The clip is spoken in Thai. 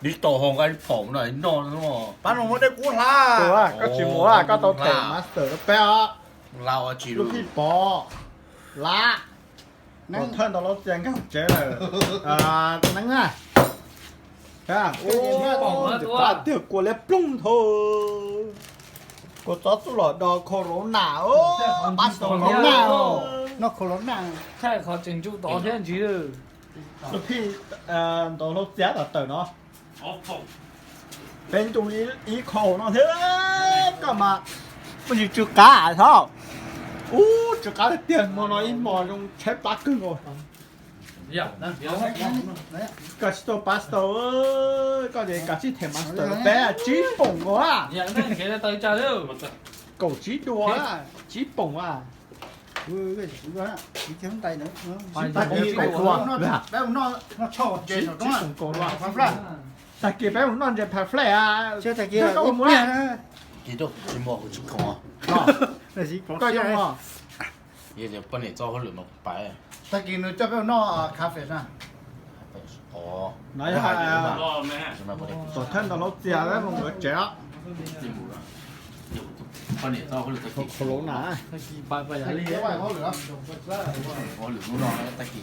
你導航嗰啲房嚟攞啫喎，班我哋估啦 ตัวก็ชิมัวก็ต้องเตะมาสเตอร์แปะ lao à chị ลูก luôn. พี่ปอละนั่งเทิร์นตลอดเสียงก็เจ๊เลยนั่งไงโอ้ก็เดี๋ยวกลัวเล็บปลุ้งเธอก็จอดสุดหลอดดอโคโรนาโอ้บัสโคโรนานอกโคโรนา ใช่เขาจิงจูต่อเที่ยงจีเลย ลูกพี่ตัวรถเสียต่อเต๋อเนาะเป็นตรงนี้อีโคเนาะเธอก็มามันอยู่จุกาชอบอู้จุกาเตียนมอนอยมอลงใช้ปลั๊กกึ่งโอ้ อย่านั่นเดี๋ยว ก็สโตปัสโตก็เดี๋ยวก็ที่เทมัสเตอร์แปะจีป่งว่ะ อย่างนั้นเขียนตัวจ่าเร็ว 狗จีตัวจีป่งว่ะ cái gì đó chỉ chống tay nữa ta kia béตัวเลยอะ bé nó cho จี trên nó จี đúng ป่ง không โกนว่ะ phải phải ตะกี้แป๊บนอนจะแพ้แฟร์อ่ะ chưa tay kia có ít muốn nha Chị đâu, chị mua của chị không à? là gì ก็ยังอ่ะ Vậy thì bên này cho cái lượng một bài à? tay kia nó cho bé nó cà phê ra Ồ. ไหนฮะ Chúng ta có thể ตัวท่านตลอดเสียแล้วมึงเจ๊ะ tìm một lần. Bên này cho cái lượng โคโรนา ตะกี้ไปอย่า cái เรีย cái bài có lửa có lượng nó ta kỳ